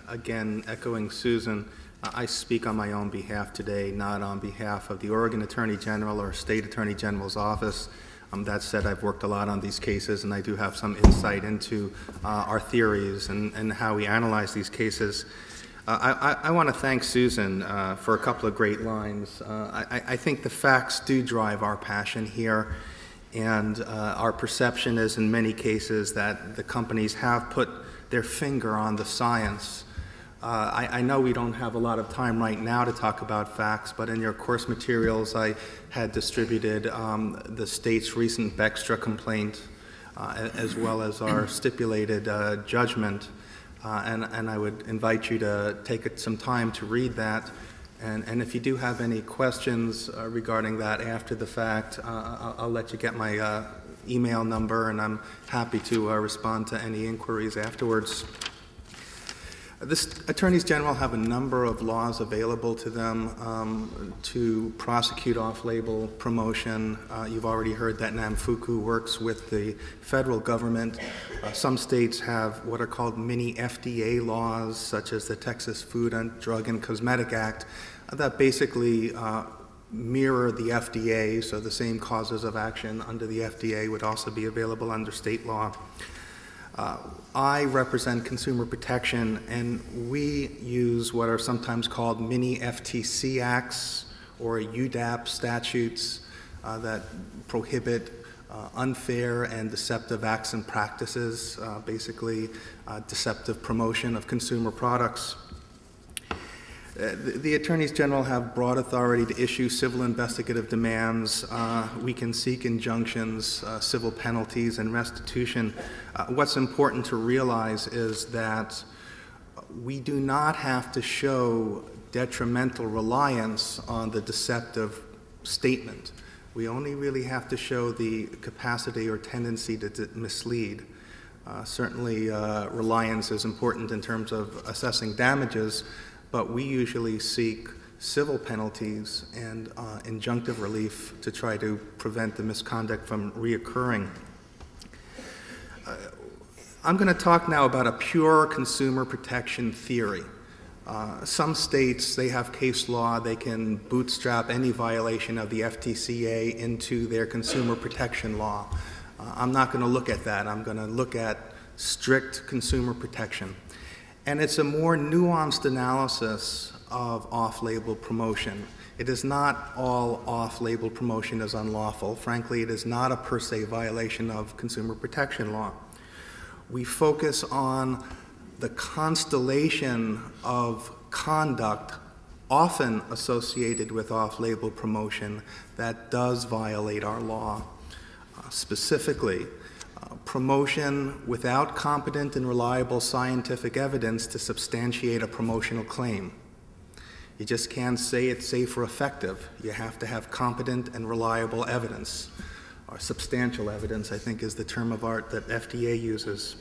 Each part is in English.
Again, echoing Susan, I speak on my own behalf today, not on behalf of the Oregon Attorney General or State Attorney General's office. That said, I've worked a lot on these cases, and I do have some insight into our theories and how we analyze these cases. I want to thank Susan for a couple of great lines. I think the facts do drive our passion here, and our perception is in many cases that the companies have put their finger on the science. I know we don't have a lot of time right now to talk about facts, but in your course materials I had distributed the state's recent Bextra complaint as well as our stipulated judgment, and I would invite you to take some time to read that. And if you do have any questions regarding that after the fact, I'll let you get my email number, and I'm happy to respond to any inquiries afterwards. The attorneys general have a number of laws available to them to prosecute off-label promotion. You've already heard that NAMFUCU works with the federal government. Some states have what are called mini FDA laws, such as the Texas Food and Drug and Cosmetic Act, that basically mirror the FDA, so the same causes of action under the FDA would also be available under state law. I represent consumer protection, and we use what are sometimes called mini FTC acts or UDAP statutes that prohibit unfair and deceptive acts and practices, basically deceptive promotion of consumer products. The attorneys general have broad authority to issue civil investigative demands. We can seek injunctions, civil penalties, and restitution. What's important to realize is that we do not have to show detrimental reliance on the deceptive statement. We only really have to show the capacity or tendency to mislead. Certainly, reliance is important in terms of assessing damages, but we usually seek civil penalties and injunctive relief to try to prevent the misconduct from reoccurring. I'm going to talk now about a pure consumer protection theory. Some states, they have case law. They can bootstrap any violation of the FTCA into their consumer protection law. I'm not going to look at that. I'm going to look at strict consumer protection. And it's a more nuanced analysis of off-label promotion. It is not all off-label promotion is unlawful. Frankly, it is not a per se violation of consumer protection law. We focus on the constellation of conduct often associated with off-label promotion that does violate our law. Specifically, promotion without competent and reliable scientific evidence to substantiate a promotional claim. You just can't say it's safe or effective. You have to have competent and reliable evidence, or substantial evidence, I think is the term of art that FDA uses.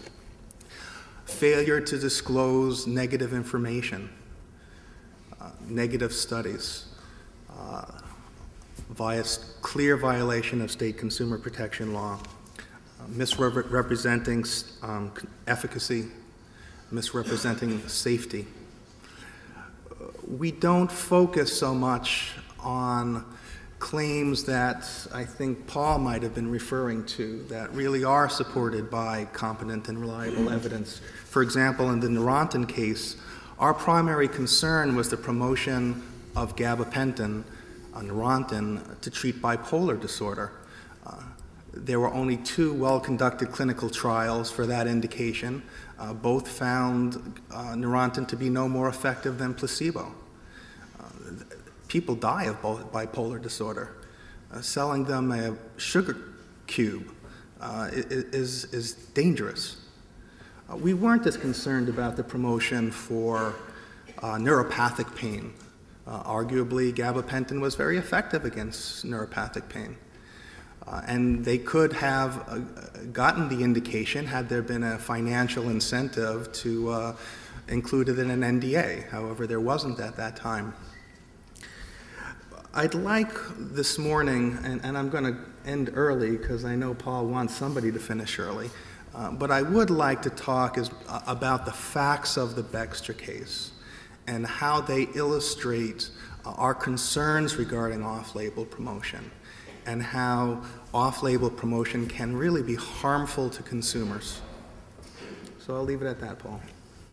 Failure to disclose negative information, negative studies, clear violation of state consumer protection law, misrepresenting efficacy, misrepresenting safety. We don't focus so much on claims that I think Paul might have been referring to that really are supported by competent and reliable evidence. For example, in the Neurontin case, our primary concern was the promotion of gabapentin, Neurontin, to treat bipolar disorder. There were only 2 well-conducted clinical trials for that indication. Both found Neurontin to be no more effective than placebo. People die of bipolar disorder. Selling them a sugar cube is dangerous. We weren't as concerned about the promotion for neuropathic pain. Arguably, gabapentin was very effective against neuropathic pain. And they could have gotten the indication had there been a financial incentive to include it in an NDA. However, there wasn't at that time. I'd like this morning, and I'm going to end early because I know Paul wants somebody to finish early, But I would like to talk about the facts of the Bextra case and how they illustrate our concerns regarding off-label promotion and how off-label promotion can really be harmful to consumers. So I'll leave it at that, Paul.